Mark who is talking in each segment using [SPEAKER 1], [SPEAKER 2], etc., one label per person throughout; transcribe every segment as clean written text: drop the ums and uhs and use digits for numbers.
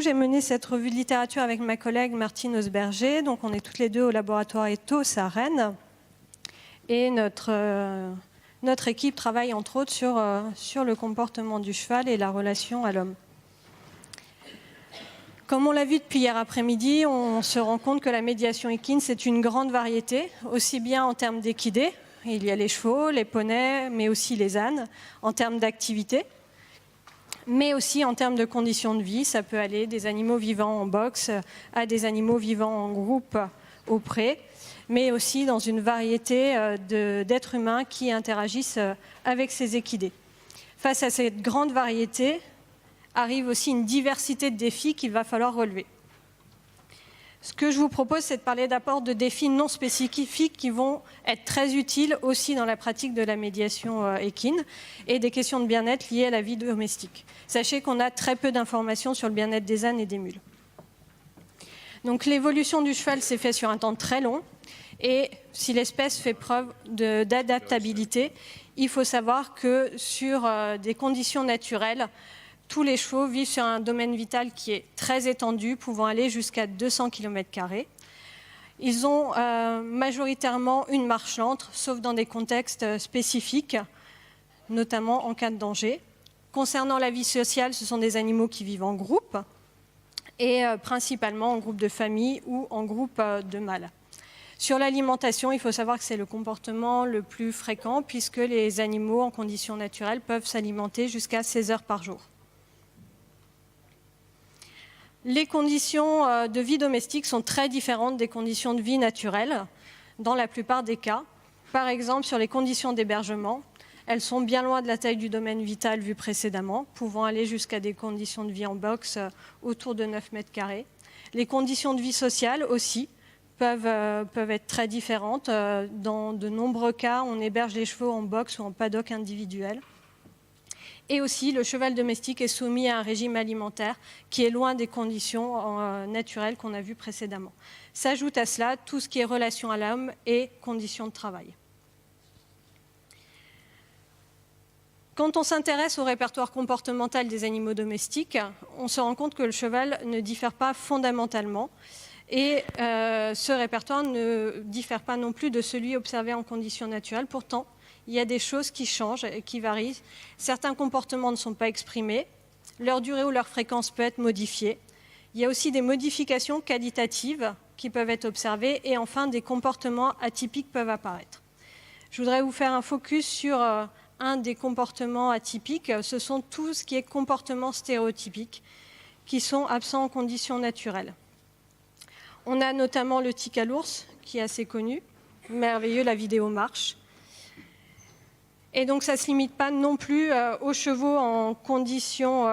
[SPEAKER 1] j'ai mené cette revue de littérature avec ma collègue Martine Osberger. Donc, on est toutes les deux au laboratoire Ethos à Rennes. Et notre équipe travaille entre autres sur le comportement du cheval et la relation à l'homme. Comme on l'a vu depuis hier après-midi, on se rend compte que la médiation équine, c'est une grande variété, aussi bien en termes d'équidés, il y a les chevaux, les poneys, mais aussi les ânes, en termes d'activité, mais aussi en termes de conditions de vie. Ça peut aller des animaux vivant en boxe à des animaux vivant en groupe au pré, mais aussi dans une variété d'êtres humains qui interagissent avec ces équidés. Face à cette grande variété, arrive aussi une diversité de défis qu'il va falloir relever. Ce que je vous propose, c'est de parler d'apports de défis non spécifiques qui vont être très utiles aussi dans la pratique de la médiation équine et des questions de bien-être liées à la vie domestique. Sachez qu'on a très peu d'informations sur le bien-être des ânes et des mules. Donc l'évolution du cheval s'est faite sur un temps très long et si l'espèce fait preuve d'adaptabilité, il faut savoir que sur des conditions naturelles, tous les chevaux vivent sur un domaine vital qui est très étendu, pouvant aller jusqu'à 200 km². Ils ont majoritairement une marche lente, sauf dans des contextes spécifiques, notamment en cas de danger. Concernant la vie sociale, ce sont des animaux qui vivent en groupe, et principalement en groupe de famille ou en groupe de mâles. Sur l'alimentation, il faut savoir que c'est le comportement le plus fréquent, puisque les animaux en conditions naturelles peuvent s'alimenter jusqu'à 16 heures par jour. Les conditions de vie domestique sont très différentes des conditions de vie naturelles dans la plupart des cas. Par exemple, sur les conditions d'hébergement, elles sont bien loin de la taille du domaine vital vu précédemment, pouvant aller jusqu'à des conditions de vie en box autour de 9 mètres carrés. Les conditions de vie sociale aussi peuvent être très différentes. Dans de nombreux cas, on héberge les chevaux en box ou en paddock individuel. Et aussi, le cheval domestique est soumis à un régime alimentaire qui est loin des conditions naturelles qu'on a vues précédemment. S'ajoute à cela tout ce qui est relation à l'homme et conditions de travail. Quand on s'intéresse au répertoire comportemental des animaux domestiques, on se rend compte que le cheval ne diffère pas fondamentalement. Et ce répertoire ne diffère pas non plus de celui observé en conditions naturelles. Pourtant, il y a des choses qui changent et qui varient. Certains comportements ne sont pas exprimés. Leur durée ou leur fréquence peut être modifiée. Il y a aussi des modifications qualitatives qui peuvent être observées. Et enfin, des comportements atypiques peuvent apparaître. Je voudrais vous faire un focus sur un des comportements atypiques. Ce sont tout ce qui est comportements stéréotypiques qui sont absents en conditions naturelles. On a notamment le tic à l'ours, qui est assez connu. Merveilleux, la vidéo marche. Et donc, ça ne se limite pas non plus aux chevaux en conditions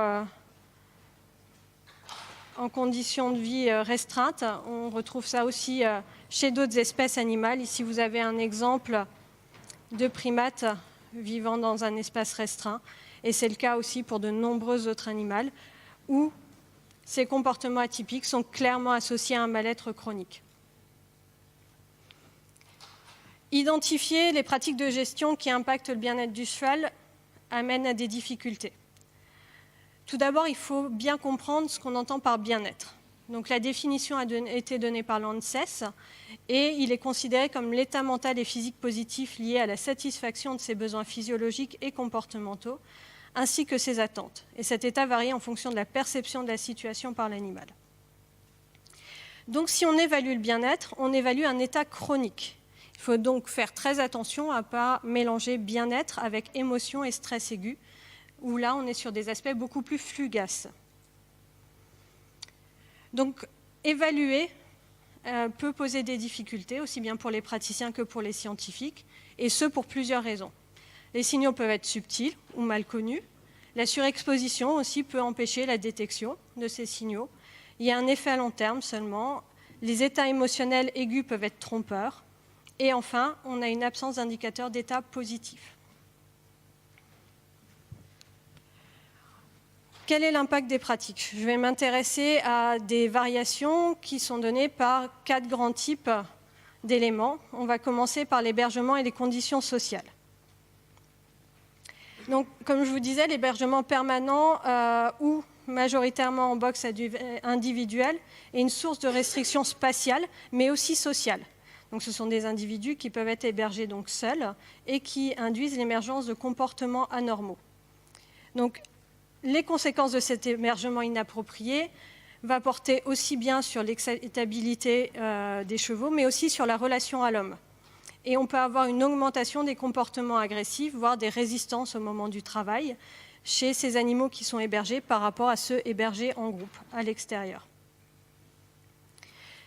[SPEAKER 1] de vie restreintes. On retrouve ça aussi chez d'autres espèces animales. Ici, vous avez un exemple de primate vivant dans un espace restreint. Et c'est le cas aussi pour de nombreux autres animaux, où ces comportements atypiques sont clairement associés à un mal-être chronique. Identifier les pratiques de gestion qui impactent le bien-être du cheval amène à des difficultés. Tout d'abord, il faut bien comprendre ce qu'on entend par bien-être. Donc, la définition a été donnée par l'ANSES et il est considéré comme l'état mental et physique positif lié à la satisfaction de ses besoins physiologiques et comportementaux, ainsi que ses attentes. Et cet état varie en fonction de la perception de la situation par l'animal. Donc, si on évalue le bien-être, on évalue un état chronique. Il faut donc faire très attention à ne pas mélanger bien-être avec émotion et stress aigu, où là, on est sur des aspects beaucoup plus fugaces. Donc, évaluer peut poser des difficultés, aussi bien pour les praticiens que pour les scientifiques, et ce pour plusieurs raisons. Les signaux peuvent être subtils ou mal connus. La surexposition aussi peut empêcher la détection de ces signaux. Il y a un effet à long terme seulement. Les états émotionnels aigus peuvent être trompeurs. Et enfin, on a une absence d'indicateurs d'état positif. Quel est l'impact des pratiques? Je vais m'intéresser à des variations qui sont données par 4 grands types d'éléments. On va commencer par l'hébergement et les conditions sociales. Donc, comme je vous disais, l'hébergement permanent ou majoritairement en boxe individuelle, et une source de restriction spatiale, mais aussi sociale. Donc, ce sont des individus qui peuvent être hébergés donc seuls et qui induisent l'émergence de comportements anormaux. Donc, les conséquences de cet hébergement inapproprié vont porter aussi bien sur l'excitabilité des chevaux, mais aussi sur la relation à l'homme. Et on peut avoir une augmentation des comportements agressifs, voire des résistances au moment du travail, chez ces animaux qui sont hébergés par rapport à ceux hébergés en groupe, à l'extérieur.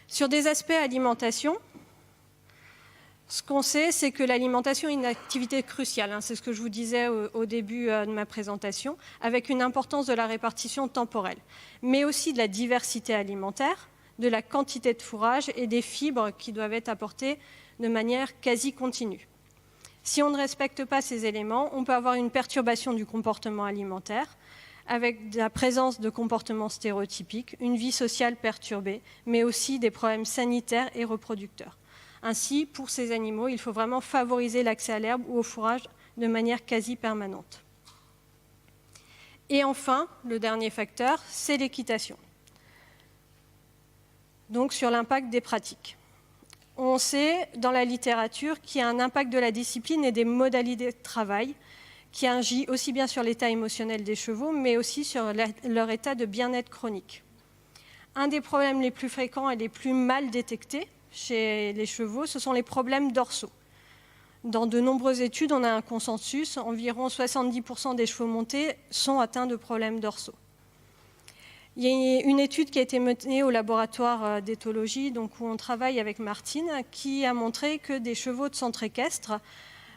[SPEAKER 1] Sur des aspects alimentation, ce qu'on sait, c'est que l'alimentation est une activité cruciale. C'est ce que je vous disais au début de ma présentation, avec une importance de la répartition temporelle, mais aussi de la diversité alimentaire, de la quantité de fourrage et des fibres qui doivent être apportées de manière quasi continue. Si on ne respecte pas ces éléments, on peut avoir une perturbation du comportement alimentaire, avec la présence de comportements stéréotypiques, une vie sociale perturbée, mais aussi des problèmes sanitaires et reproducteurs. Ainsi, pour ces animaux, il faut vraiment favoriser l'accès à l'herbe ou au fourrage de manière quasi permanente. Et enfin, le dernier facteur, c'est l'équitation. Donc sur l'impact des pratiques. On sait dans la littérature qu'il y a un impact de la discipline et des modalités de travail qui agit aussi bien sur l'état émotionnel des chevaux, mais aussi sur leur état de bien-être chronique. Un des problèmes les plus fréquents et les plus mal détectés chez les chevaux, ce sont les problèmes dorsaux. Dans de nombreuses études, on a un consensus, environ 70% des chevaux montés sont atteints de problèmes dorsaux. Il y a une étude qui a été menée au laboratoire d'éthologie, donc où on travaille avec Martine, qui a montré que des chevaux de centre équestre,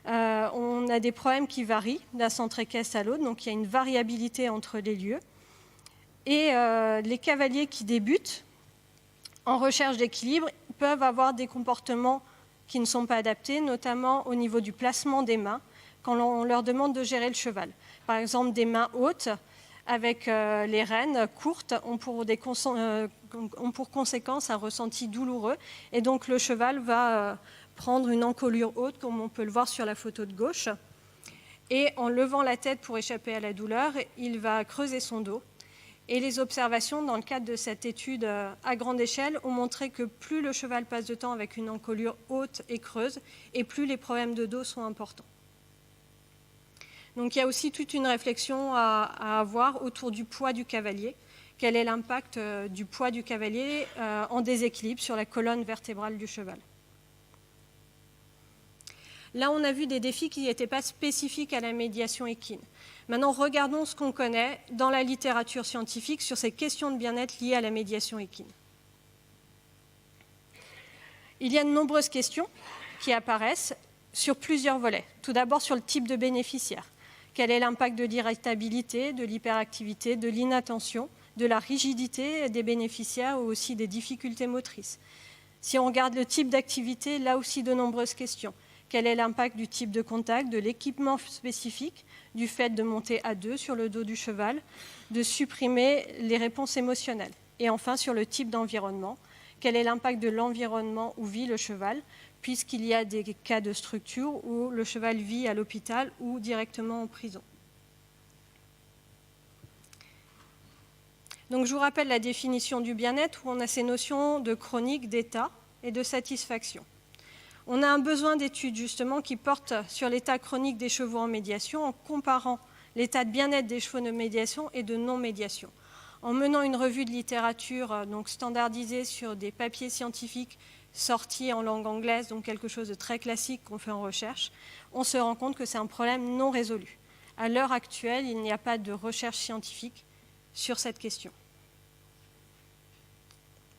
[SPEAKER 1] on a des problèmes qui varient d'un centre équestre à l'autre, donc il y a une variabilité entre les lieux. Et les cavaliers qui débutent en recherche d'équilibre peuvent avoir des comportements qui ne sont pas adaptés, notamment au niveau du placement des mains, quand on leur demande de gérer le cheval. Par exemple, des mains hautes, avec les rênes courtes, ont pour conséquence un ressenti douloureux, et donc le cheval va prendre une encolure haute, comme on peut le voir sur la photo de gauche, et en levant la tête pour échapper à la douleur, il va creuser son dos. Et les observations dans le cadre de cette étude à grande échelle ont montré que plus le cheval passe de temps avec une encolure haute et creuse, et plus les problèmes de dos sont importants. Donc il y a aussi toute une réflexion à avoir autour du poids du cavalier. Quel est l'impact du poids du cavalier en déséquilibre sur la colonne vertébrale du cheval? Là, on a vu des défis qui n'étaient pas spécifiques à la médiation équine. Maintenant, regardons ce qu'on connaît dans la littérature scientifique sur ces questions de bien-être liées à la médiation équine. Il y a de nombreuses questions qui apparaissent sur plusieurs volets. Tout d'abord sur le type de bénéficiaire. Quel est l'impact de l'irritabilité, de l'hyperactivité, de l'inattention, de la rigidité des bénéficiaires ou aussi des difficultés motrices? Si on regarde le type d'activité, là aussi de nombreuses questions. Quel est l'impact du type de contact, de l'équipement spécifique, du fait de monter à deux sur le dos du cheval, de supprimer les réponses émotionnelles? Et enfin, sur le type d'environnement, quel est l'impact de l'environnement où vit le cheval, puisqu'il y a des cas de structure où le cheval vit à l'hôpital ou directement en prison. Donc, je vous rappelle la définition du bien-être, où on a ces notions de chronique, d'état et de satisfaction. On a un besoin d'études justement qui portent sur l'état chronique des chevaux en médiation en comparant l'état de bien-être des chevaux de médiation et de non-médiation. En menant une revue de littérature donc standardisée sur des papiers scientifiques sortis en langue anglaise, donc quelque chose de très classique qu'on fait en recherche, on se rend compte que c'est un problème non résolu. À l'heure actuelle, il n'y a pas de recherche scientifique sur cette question.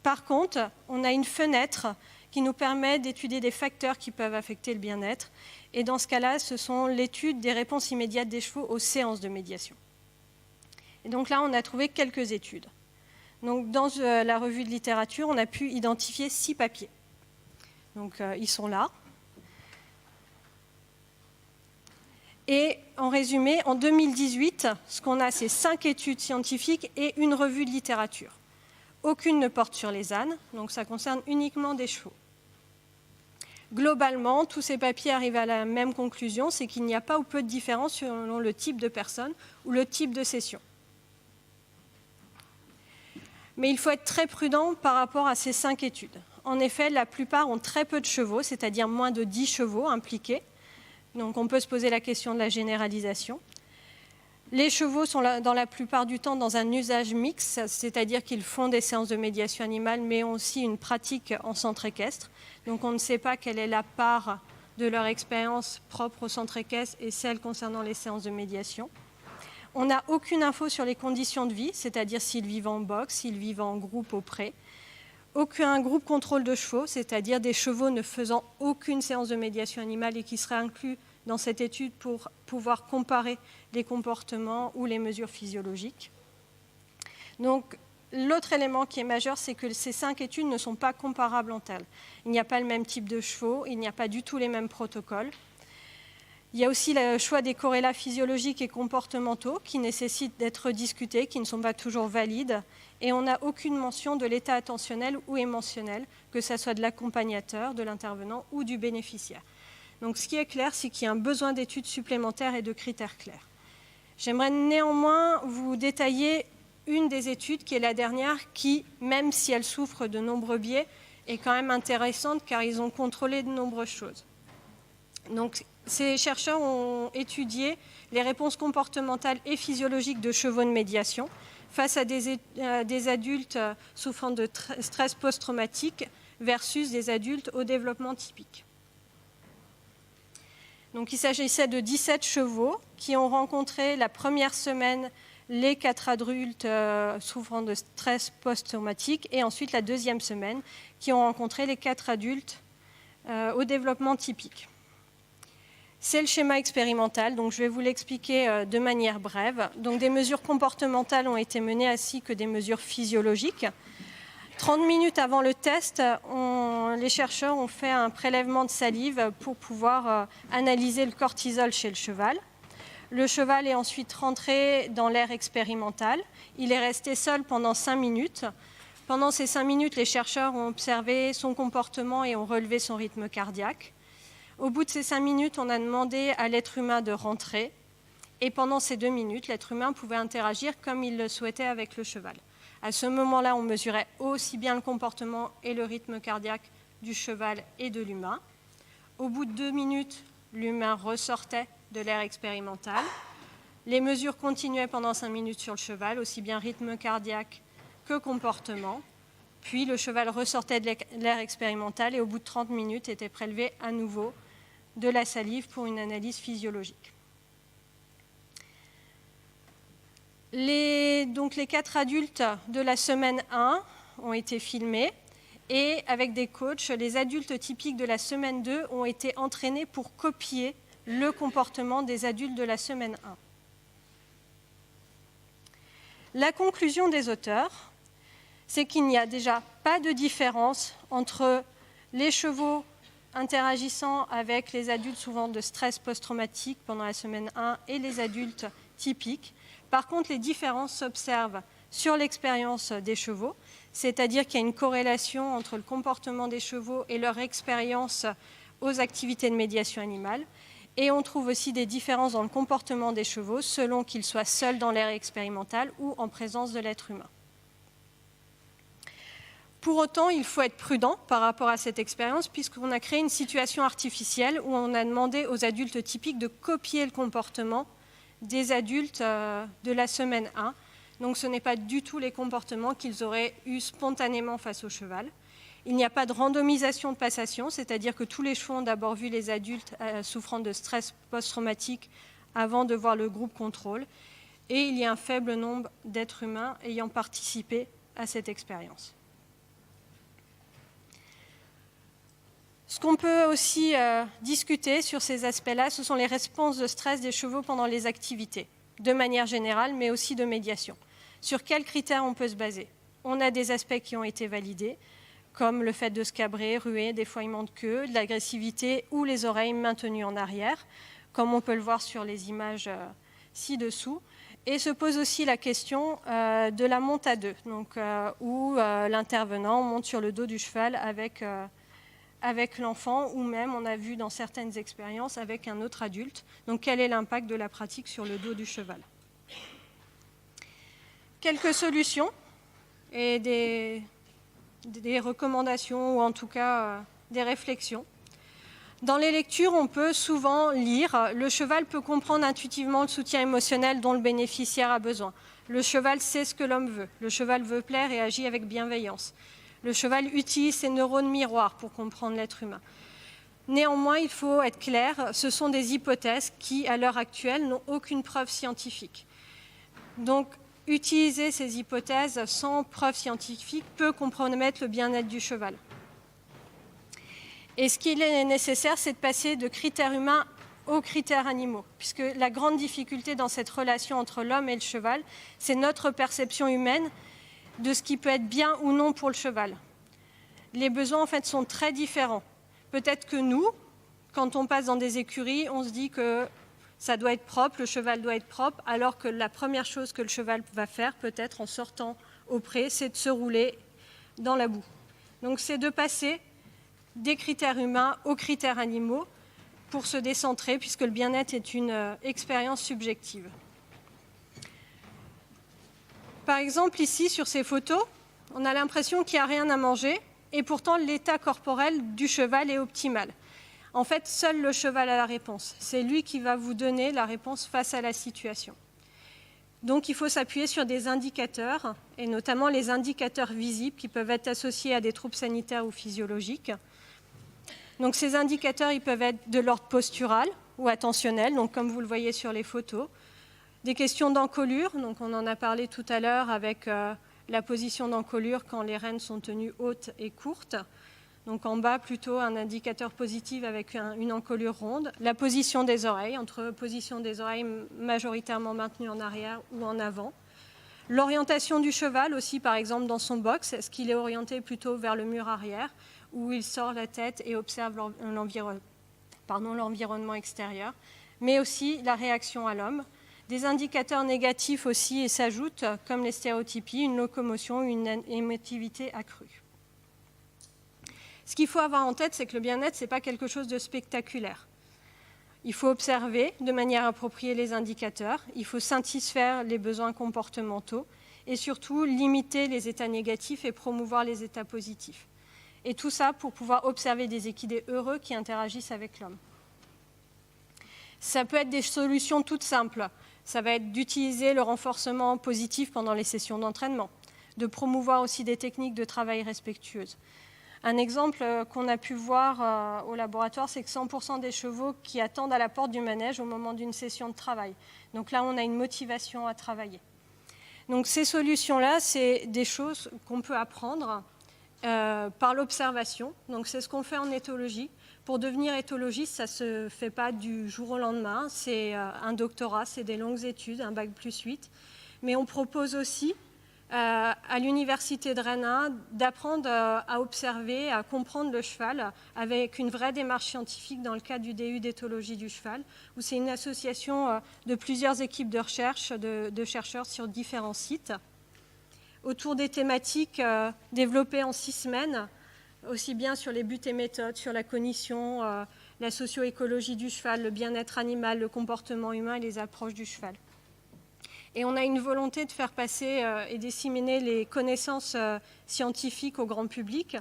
[SPEAKER 1] Par contre, on a une fenêtre qui nous permet d'étudier des facteurs qui peuvent affecter le bien-être. Et dans ce cas-là, ce sont l'étude des réponses immédiates des chevaux aux séances de médiation. Et donc là, on a trouvé quelques études. Donc, dans la revue de littérature, on a pu identifier 6 papiers. Donc, ils sont là. Et en résumé, en 2018, ce qu'on a, c'est 5 études scientifiques et une revue de littérature. Aucune ne porte sur les ânes, donc ça concerne uniquement des chevaux. Globalement, tous ces papiers arrivent à la même conclusion, c'est qu'il n'y a pas ou peu de différence selon le type de personne ou le type de session. Mais il faut être très prudent par rapport à ces 5 études. En effet, la plupart ont très peu de chevaux, c'est-à-dire moins de 10 chevaux impliqués. Donc on peut se poser la question de la généralisation. Les chevaux sont dans la plupart du temps dans un usage mixte, c'est-à-dire qu'ils font des séances de médiation animale, mais ont aussi une pratique en centre équestre. Donc on ne sait pas quelle est la part de leur expérience propre au centre équestre et celle concernant les séances de médiation. On n'a aucune info sur les conditions de vie, c'est-à-dire s'ils vivent en boxe, s'ils vivent en groupe au pré. Aucun groupe contrôle de chevaux, c'est-à-dire des chevaux ne faisant aucune séance de médiation animale et qui seraient inclus dans cette étude pour pouvoir comparer les comportements ou les mesures physiologiques. Donc, l'autre élément qui est majeur, c'est que ces 5 études ne sont pas comparables entre elles. Il n'y a pas le même type de chevaux, il n'y a pas du tout les mêmes protocoles. Il y a aussi le choix des corrélats physiologiques et comportementaux qui nécessitent d'être discutés, qui ne sont pas toujours valides. Et on n'a aucune mention de l'état attentionnel ou émotionnel, que ce soit de l'accompagnateur, de l'intervenant ou du bénéficiaire. Donc ce qui est clair, c'est qu'il y a un besoin d'études supplémentaires et de critères clairs. J'aimerais néanmoins vous détailler une des études, qui est la dernière, qui, même si elle souffre de nombreux biais, est quand même intéressante car ils ont contrôlé de nombreuses choses. Donc, ces chercheurs ont étudié les réponses comportementales et physiologiques de chevaux de médiation face à des adultes souffrant de stress post-traumatique versus des adultes au développement typique. Donc, il s'agissait de 17 chevaux qui ont rencontré la première semaine les 4 adultes souffrant de stress post-traumatique et ensuite la deuxième semaine qui ont rencontré les 4 adultes au développement typique. C'est le schéma expérimental, donc je vais vous l'expliquer de manière brève. Donc des mesures comportementales ont été menées ainsi que des mesures physiologiques. 30 minutes avant le test, les chercheurs ont fait un prélèvement de salive pour pouvoir analyser le cortisol chez le cheval. Le cheval est ensuite rentré dans l'aire expérimentale. Il est resté seul pendant 5 minutes. Pendant ces 5 minutes, les chercheurs ont observé son comportement et ont relevé son rythme cardiaque. Au bout de ces 5 minutes, on a demandé à l'être humain de rentrer. Et pendant ces 2 minutes, l'être humain pouvait interagir comme il le souhaitait avec le cheval. À ce moment-là, on mesurait aussi bien le comportement et le rythme cardiaque du cheval et de l'humain. Au bout de 2 minutes, l'humain ressortait de l'aire expérimentale. Les mesures continuaient pendant 5 minutes sur le cheval, aussi bien rythme cardiaque que comportement. Puis le cheval ressortait de l'aire expérimentale et au bout de 30 minutes était prélevé à nouveau de la salive pour une analyse physiologique. Donc les 4 adultes de la semaine 1 ont été filmés et avec des coachs, les adultes typiques de la semaine 2 ont été entraînés pour copier le comportement des adultes de la semaine 1. La conclusion des auteurs, c'est qu'il n'y a déjà pas de différence entre les chevaux interagissant avec les adultes souffrant de stress post-traumatique pendant la semaine 1 et les adultes typiques. Par contre, les différences s'observent sur l'expérience des chevaux, c'est-à-dire qu'il y a une corrélation entre le comportement des chevaux et leur expérience aux activités de médiation animale. Et on trouve aussi des différences dans le comportement des chevaux selon qu'ils soient seuls dans l'aire expérimentale ou en présence de l'être humain. Pour autant, il faut être prudent par rapport à cette expérience puisqu'on a créé une situation artificielle où on a demandé aux adultes typiques de copier le comportement des adultes de la semaine 1. Donc ce n'est pas du tout les comportements qu'ils auraient eus spontanément face au cheval. Il n'y a pas de randomisation de passation, c'est-à-dire que tous les chevaux ont d'abord vu les adultes souffrant de stress post-traumatique avant de voir le groupe contrôle. Et il y a un faible nombre d'êtres humains ayant participé à cette expérience. Ce qu'on peut aussi discuter sur ces aspects-là, ce sont les réponses de stress des chevaux pendant les activités, de manière générale, mais aussi de médiation. Sur quels critères on peut se baser? On a des aspects qui ont été validés, comme le fait de se cabrer, ruer, des foiements de queue, de l'agressivité ou les oreilles maintenues en arrière, comme on peut le voir sur les images ci-dessous. Et se pose aussi la question de la monte à deux, donc, où l'intervenant monte sur le dos du cheval avec l'enfant, ou même, on a vu dans certaines expériences, avec un autre adulte. Donc, quel est l'impact de la pratique sur le dos du cheval? Quelques solutions. et des recommandations ou en tout cas des réflexions. Dans les lectures, on peut souvent lire « Le cheval peut comprendre intuitivement le soutien émotionnel dont le bénéficiaire a besoin. Le cheval sait ce que l'homme veut. Le cheval veut plaire et agit avec bienveillance. Le cheval utilise ses neurones miroirs pour comprendre l'être humain. » Néanmoins, il faut être clair, ce sont des hypothèses qui, à l'heure actuelle, n'ont aucune preuve scientifique. Donc, utiliser ces hypothèses sans preuve scientifique peut compromettre le bien-être du cheval. Et ce qu'il est nécessaire, c'est de passer de critères humains aux critères animaux, puisque la grande difficulté dans cette relation entre l'homme et le cheval, c'est notre perception humaine de ce qui peut être bien ou non pour le cheval. Les besoins, en fait, sont très différents. Peut-être que nous, quand on passe dans des écuries, on se dit que ça doit être propre, le cheval doit être propre, alors que la première chose que le cheval va faire, peut-être en sortant au pré, c'est de se rouler dans la boue. Donc c'est de passer des critères humains aux critères animaux pour se décentrer, puisque le bien-être est une expérience subjective. Par exemple, ici, sur ces photos, on a l'impression qu'il n'y a rien à manger, et pourtant l'état corporel du cheval est optimal. En fait, seul le cheval a la réponse. C'est lui qui va vous donner la réponse face à la situation. Donc il faut s'appuyer sur des indicateurs, et notamment les indicateurs visibles qui peuvent être associés à des troubles sanitaires ou physiologiques. Donc ces indicateurs, ils peuvent être de l'ordre postural ou attentionnel, donc comme vous le voyez sur les photos. Des questions d'encolure, donc on en a parlé tout à l'heure avec la position d'encolure quand les rênes sont tenues hautes et courtes. Donc en bas, plutôt un indicateur positif avec une encolure ronde. La position des oreilles, entre position des oreilles majoritairement maintenue en arrière ou en avant. L'orientation du cheval aussi, par exemple, dans son box. Est-ce qu'il est orienté plutôt vers le mur arrière où il sort la tête et observe l'environnement extérieur, mais aussi la réaction à l'homme. Des indicateurs négatifs aussi et s'ajoutent, comme les stéréotypies, une locomotion, une émotivité accrue. Ce qu'il faut avoir en tête, c'est que le bien-être, ce n'est pas quelque chose de spectaculaire. Il faut observer de manière appropriée les indicateurs, il faut satisfaire les besoins comportementaux et surtout limiter les états négatifs et promouvoir les états positifs. Et tout ça pour pouvoir observer des équidés heureux qui interagissent avec l'homme. Ça peut être des solutions toutes simples. Ça va être d'utiliser le renforcement positif pendant les sessions d'entraînement, de promouvoir aussi des techniques de travail respectueuses. Un exemple qu'on a pu voir au laboratoire, c'est que 100% des chevaux qui attendent à la porte du manège au moment d'une session de travail. Donc là, on a une motivation à travailler. Donc ces solutions-là, c'est des choses qu'on peut apprendre par l'observation. Donc c'est ce qu'on fait en éthologie. Pour devenir éthologiste, ça ne se fait pas du jour au lendemain. C'est un doctorat, c'est des longues études, un bac +8. Mais on propose aussi à l'université de Rennes d'apprendre à observer, à comprendre le cheval avec une vraie démarche scientifique dans le cadre du DU d'éthologie du cheval, où c'est une association de plusieurs équipes de recherche, de chercheurs sur différents sites, autour des thématiques développées en 6 semaines, aussi bien sur les buts et méthodes, sur la cognition, la socio-écologie du cheval, le bien-être animal, le comportement humain et les approches du cheval. Et on a une volonté de faire passer et disséminer les connaissances scientifiques au grand public.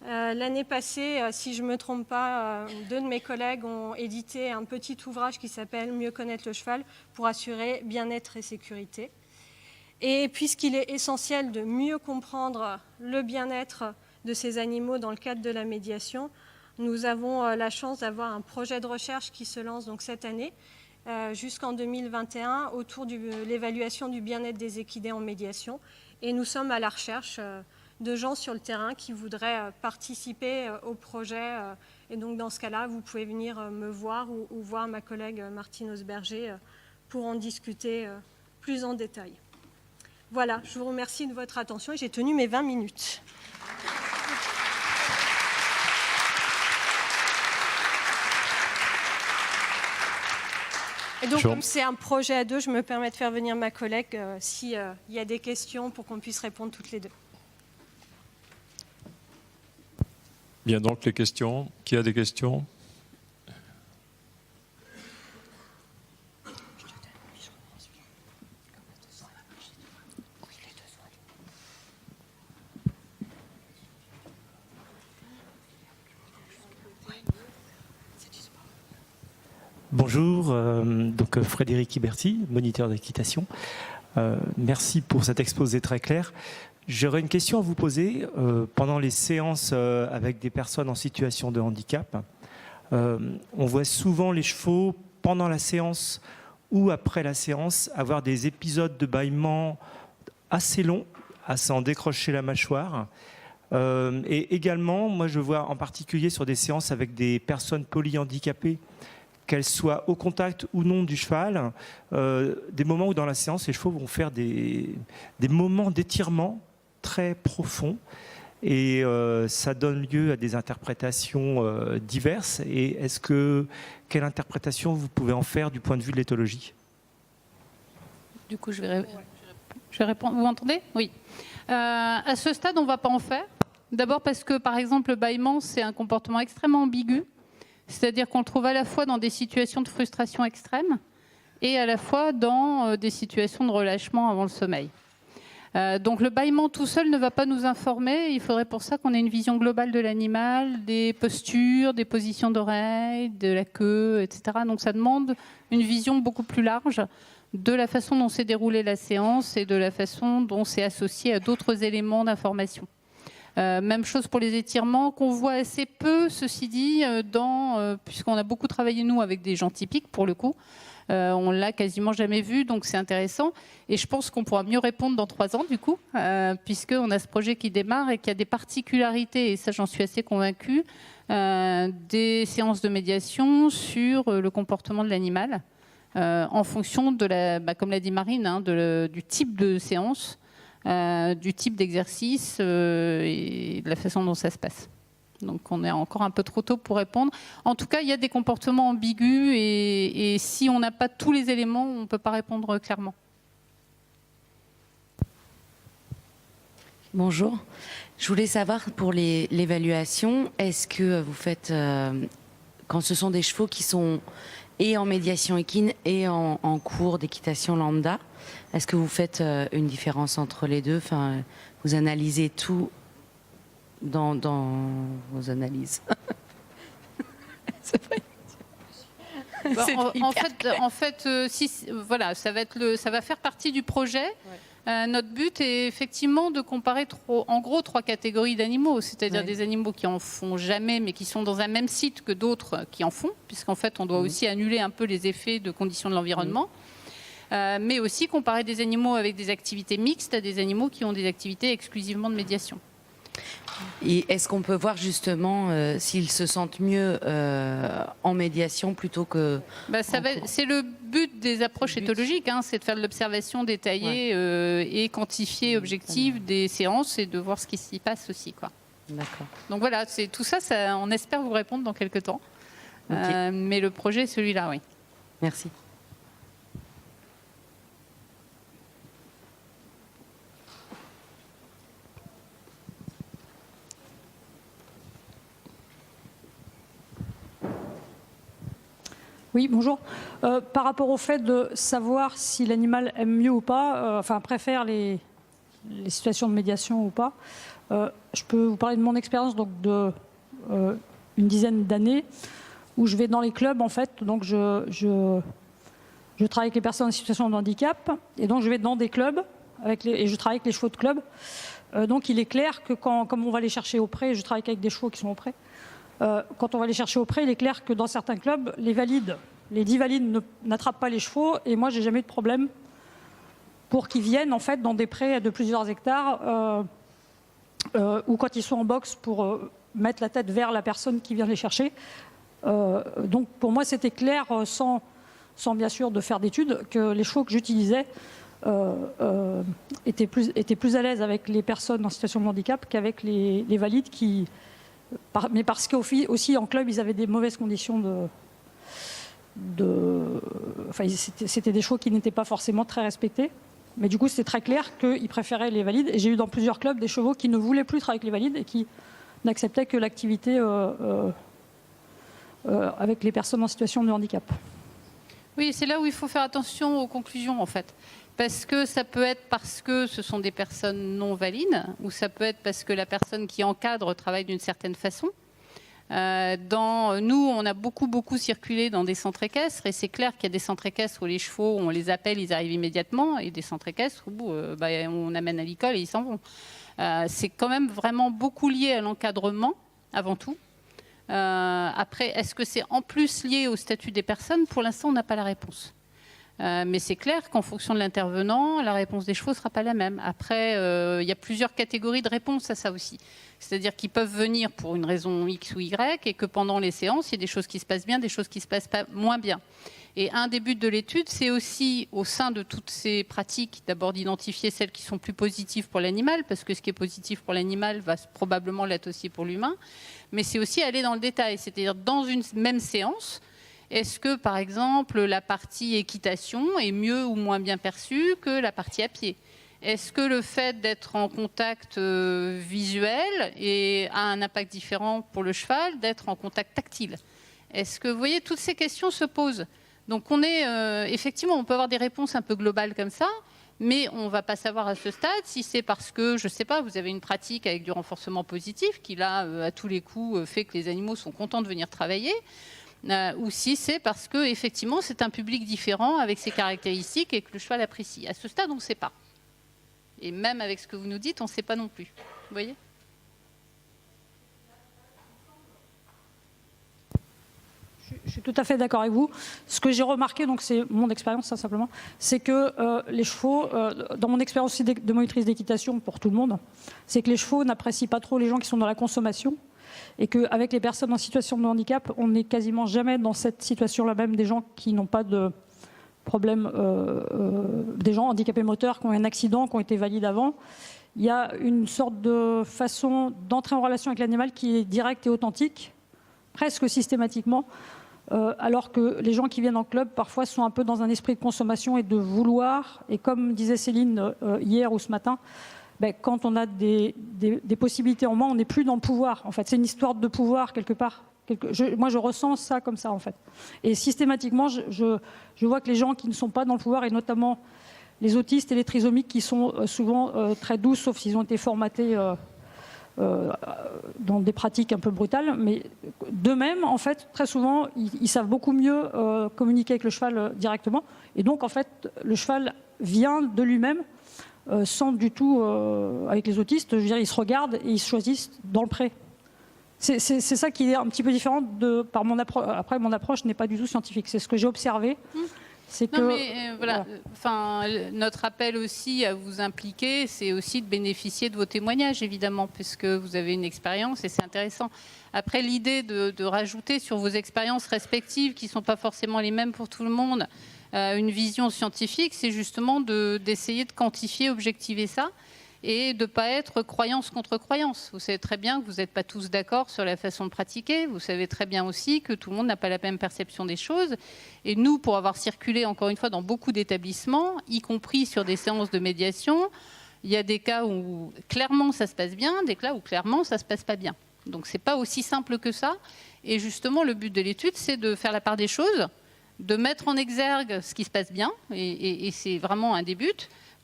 [SPEAKER 1] L'année passée, si je ne me trompe pas, 2 de mes collègues ont édité un petit ouvrage qui s'appelle « Mieux connaître le cheval » pour assurer bien-être et sécurité. Et puisqu'il est essentiel de mieux comprendre le bien-être de ces animaux dans le cadre de la médiation, nous avons la chance d'avoir un projet de recherche qui se lance donc cette année, jusqu'en 2021, autour de l'évaluation du bien-être des équidés en médiation. Et nous sommes à la recherche de gens sur le terrain qui voudraient participer au projet. Et donc dans ce cas-là, vous pouvez venir me voir ou voir ma collègue Martine Osberger pour en discuter plus en détail. Voilà, je vous remercie de votre attention et j'ai tenu mes 20 minutes. Et donc, comme c'est un projet à 2, je me permets de faire venir ma collègue s'il y a des questions pour qu'on puisse répondre toutes les 2.
[SPEAKER 2] Bien, donc les questions. Qui a des questions ?
[SPEAKER 3] Bonjour, donc Frédéric Iberti, moniteur d'équitation. Merci pour cet exposé très clair. J'aurais une question à vous poser. Pendant les séances avec des personnes en situation de handicap, on voit souvent les chevaux, pendant la séance ou après la séance, avoir des épisodes de bâillement assez longs, à s'en décrocher la mâchoire. Et également, moi je vois en particulier sur des séances avec des personnes polyhandicapées, qu'elles soient au contact ou non du cheval, des moments où dans la séance, les chevaux vont faire des moments d'étirement très profonds. Et ça donne lieu à des interprétations diverses. Et quelle interprétation vous pouvez en faire du point de vue de l'éthologie?
[SPEAKER 4] Du coup, je vais répondre. Vous m'entendez? Oui. À ce stade, on ne va pas en faire. D'abord parce que, par exemple, le bâillement, c'est un comportement extrêmement ambigu. C'est-à-dire qu'on le trouve à la fois dans des situations de frustration extrême et à la fois dans des situations de relâchement avant le sommeil. Donc le bâillement tout seul ne va pas nous informer. Il faudrait pour ça qu'on ait une vision globale de l'animal, des postures, des positions d'oreilles, de la queue, etc. Donc ça demande une vision beaucoup plus large de la façon dont s'est déroulée la séance et de la façon dont c'est associé à d'autres éléments d'information. Même chose pour les étirements qu'on voit assez peu, ceci dit, puisqu'on a beaucoup travaillé nous avec des gens typiques pour le coup. On l'a quasiment jamais vu, donc c'est intéressant. Et je pense qu'on pourra mieux répondre dans 3 ans du coup, puisqu'on a ce projet qui démarre et qui a des particularités, et ça j'en suis assez convaincue, des séances de médiation sur le comportement de l'animal, en fonction de comme l'a dit Marine, du type de séance. Du type d'exercice et de la façon dont ça se passe. Donc on est encore un peu trop tôt pour répondre. En tout cas, il y a des comportements ambigus et si on n'a pas tous les éléments, on ne peut pas répondre clairement.
[SPEAKER 5] Bonjour. Je voulais savoir pour l'évaluation, est-ce que vous faites, quand ce sont des chevaux qui sont et en médiation équine et en cours d'équitation lambda, est-ce que vous faites une différence entre les deux? Enfin, vous analysez tout dans vos analyses.
[SPEAKER 4] En fait, voilà, ça va faire partie du projet. Ouais. Notre but est effectivement de comparer en gros 3 catégories d'animaux, c'est-à-dire des animaux qui en font jamais, mais qui sont dans un même site que d'autres qui en font, puisqu'en fait, on doit aussi annuler un peu les effets de conditions de l'environnement. Mais aussi comparer des animaux avec des activités mixtes à des animaux qui ont des activités exclusivement de médiation.
[SPEAKER 5] Et est-ce qu'on peut voir justement s'ils se sentent mieux en médiation plutôt que...
[SPEAKER 4] C'est le but des approches éthologiques, c'est de faire de l'observation détaillée et quantifiée, objective des séances et de voir ce qui s'y passe aussi, quoi.
[SPEAKER 5] D'accord.
[SPEAKER 4] Donc voilà, c'est tout ça, on espère vous répondre dans quelques temps. Okay. Mais le projet est celui-là, oui.
[SPEAKER 5] Merci.
[SPEAKER 6] Oui, bonjour. Par rapport au fait de savoir si l'animal aime mieux ou pas, préfère les situations de médiation ou pas, je peux vous parler de mon expérience donc de une dizaine d'années où je vais dans les clubs en fait. Donc je travaille avec les personnes en situation de handicap et donc je vais dans des clubs et je travaille avec les chevaux de club. Donc il est clair que comme on va les chercher au pré, je travaille avec des chevaux qui sont au pré. Quand on va les chercher au pré, il est clair que dans certains clubs, les 10 valides n'attrapent pas les chevaux et moi, j'ai jamais eu de problème pour qu'ils viennent en fait dans des prés de plusieurs hectares ou quand ils sont en boxe pour mettre la tête vers la personne qui vient les chercher. Donc pour moi, c'était clair sans bien sûr de faire d'études que les chevaux que j'utilisais étaient plus à l'aise avec les personnes en situation de handicap qu'avec les valides mais parce qu'aussi en club, ils avaient des mauvaises conditions c'était des chevaux qui n'étaient pas forcément très respectés. Mais du coup, c'était très clair qu'ils préféraient les valides. Et j'ai eu dans plusieurs clubs des chevaux qui ne voulaient plus travailler avec les valides et qui n'acceptaient que l'activité avec les personnes en situation de handicap.
[SPEAKER 4] Oui, c'est là où il faut faire attention aux conclusions, en fait. Parce que ça peut être parce que ce sont des personnes non valides, ou ça peut être parce que la personne qui encadre travaille d'une certaine façon. Nous, on a beaucoup circulé dans des centres équestres, et c'est clair qu'il y a des centres équestres où les chevaux, on les appelle, ils arrivent immédiatement, et des centres équestres où on amène à l'école et ils s'en vont. C'est quand même vraiment beaucoup lié à l'encadrement, avant tout. Après, est-ce que c'est en plus lié au statut des personnes? Pour l'instant, on n'a pas la réponse. Mais c'est clair qu'en fonction de l'intervenant, la réponse des chevaux ne sera pas la même. Après, il y a plusieurs catégories de réponses à ça aussi. C'est-à-dire qu'ils peuvent venir pour une raison X ou Y et que pendant les séances, il y a des choses qui se passent bien, des choses qui se passent pas moins bien. Et un des buts de l'étude, c'est aussi, au sein de toutes ces pratiques, d'abord d'identifier celles qui sont plus positives pour l'animal, parce que ce qui est positif pour l'animal va probablement l'être aussi pour l'humain. Mais c'est aussi aller dans le détail. C'est-à-dire, dans une même séance, est-ce que, par exemple, la partie équitation est mieux ou moins bien perçue que la partie à pied? Est-ce que le fait d'être en contact visuel a un impact différent pour le cheval d'être en contact tactile? Est-ce que, vous voyez, toutes ces questions se posent. Donc, effectivement, on peut avoir des réponses un peu globales comme ça, mais on ne va pas savoir à ce stade si c'est parce que, je ne sais pas, vous avez une pratique avec du renforcement positif qui, là, à tous les coups, fait que les animaux sont contents de venir travailler. Ou si c'est parce que effectivement c'est un public différent avec ses caractéristiques et que le cheval apprécie. À ce stade, on ne sait pas. Et même avec ce que vous nous dites, on ne sait pas non plus. Vous voyez ?
[SPEAKER 6] Je suis tout à fait d'accord avec vous. Ce que j'ai remarqué, donc c'est mon expérience, ça simplement, c'est que les chevaux, dans mon expérience aussi de monitrice d'équitation pour tout le monde, c'est que les chevaux n'apprécient pas trop les gens qui sont dans la consommation. Et qu'avec les personnes en situation de handicap, on n'est quasiment jamais dans cette situation-là même des gens qui n'ont pas de problème, des gens handicapés moteurs, qui ont un accident, qui ont été valides avant. Il y a une sorte de façon d'entrer en relation avec l'animal qui est directe et authentique, presque systématiquement, alors que les gens qui viennent en club, parfois, sont un peu dans un esprit de consommation et de vouloir. Et comme disait Céline hier ou ce matin, quand on a des possibilités en main, on n'est plus dans le pouvoir. En fait, c'est une histoire de pouvoir quelque part. Moi, je ressens ça comme ça, en fait. Et systématiquement, je vois que les gens qui ne sont pas dans le pouvoir, et notamment les autistes et les trisomiques, qui sont souvent très douces, sauf s'ils ont été formatés dans des pratiques un peu brutales, mais d'eux-mêmes, en fait, très souvent, ils savent beaucoup mieux communiquer avec le cheval directement. Et donc, en fait, le cheval vient de lui-même. Sans du tout, avec les autistes, je veux dire, ils se regardent et ils se choisissent dans le pré. C'est ça qui est un petit peu différent par mon approche. Après, mon approche n'est pas du tout scientifique. C'est ce que j'ai observé. C'est que,
[SPEAKER 4] voilà. Enfin, notre appel aussi à vous impliquer, c'est aussi de bénéficier de vos témoignages, évidemment, puisque vous avez une expérience et c'est intéressant. Après, l'idée de rajouter sur vos expériences respectives, qui ne sont pas forcément les mêmes pour tout le monde, une vision scientifique, c'est justement d'essayer de quantifier, objectiver ça et de ne pas être croyance contre croyance. Vous savez très bien que vous n'êtes pas tous d'accord sur la façon de pratiquer. Vous savez très bien aussi que tout le monde n'a pas la même perception des choses. Et nous, pour avoir circulé, encore une fois, dans beaucoup d'établissements, y compris sur des séances de médiation, il y a des cas où clairement ça se passe bien, des cas où clairement ça ne se passe pas bien. Donc ce n'est pas aussi simple que ça. Et justement, le but de l'étude, c'est de faire la part des choses, de mettre en exergue ce qui se passe bien, et c'est vraiment un des buts,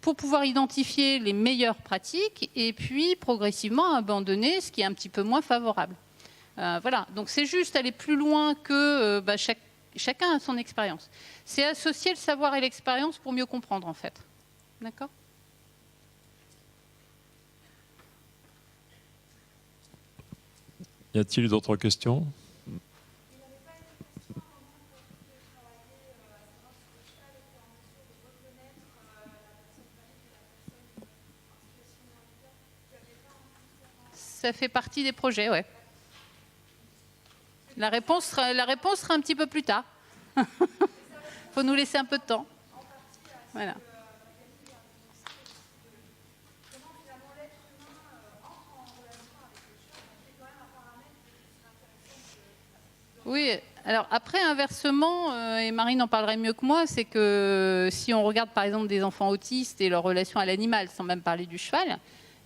[SPEAKER 4] pour pouvoir identifier les meilleures pratiques et puis progressivement abandonner ce qui est un petit peu moins favorable. Voilà, donc c'est juste aller plus loin que chacun a son expérience. C'est associer le savoir et l'expérience pour mieux comprendre, en fait. D'accord ?
[SPEAKER 2] Y a-t-il d'autres questions ?
[SPEAKER 4] Ça fait partie des projets, ouais. La réponse sera un petit peu plus tard. Il faut nous laisser un peu de temps. Voilà. Oui, alors après, inversement, et Marine en parlerait mieux que moi, c'est que si on regarde par exemple des enfants autistes et leur relation à l'animal, sans même parler du cheval,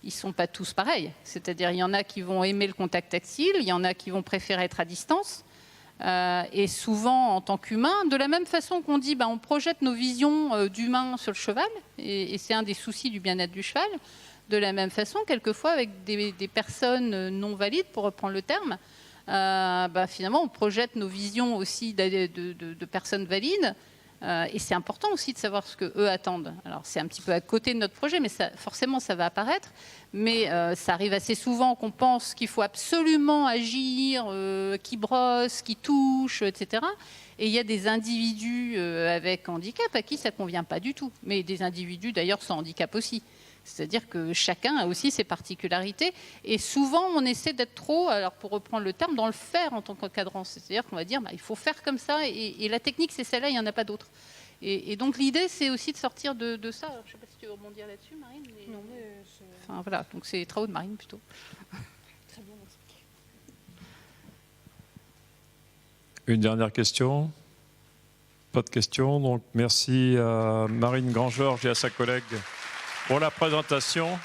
[SPEAKER 4] ils ne sont pas tous pareils. C'est-à-dire, il y en a qui vont aimer le contact tactile, il y en a qui vont préférer être à distance. Et souvent, en tant qu'humain, de la même façon qu'on dit, on projette nos visions d'humains sur le cheval, et c'est un des soucis du bien-être du cheval, de la même façon, quelquefois, avec des personnes non valides, pour reprendre le terme, finalement, on projette nos visions aussi de personnes valides. Et c'est important aussi de savoir ce qu'eux attendent. Alors, c'est un petit peu à côté de notre projet, mais forcément, ça va apparaître. Mais ça arrive assez souvent qu'on pense qu'il faut absolument agir, qui brosse, qui touche, etc. Et il y a des individus avec handicap à qui ça ne convient pas du tout. Mais des individus, d'ailleurs, sans handicap aussi. C'est-à-dire que chacun a aussi ses particularités. Et souvent, on essaie d'être trop, alors pour reprendre le terme, dans le faire en tant qu'encadrant. C'est-à-dire qu'on va dire, il faut faire comme ça, et la technique, c'est celle-là, il n'y en a pas d'autre. Et donc, l'idée, c'est aussi de sortir de ça. Alors, je ne sais pas si tu veux rebondir là-dessus, Marine. Non, mais enfin, voilà, donc c'est les travaux de Marine, plutôt. Très bien, merci.
[SPEAKER 2] Une dernière question? Pas de questions. Donc, merci à Marine Grand-Georges et à sa collègue pour la présentation.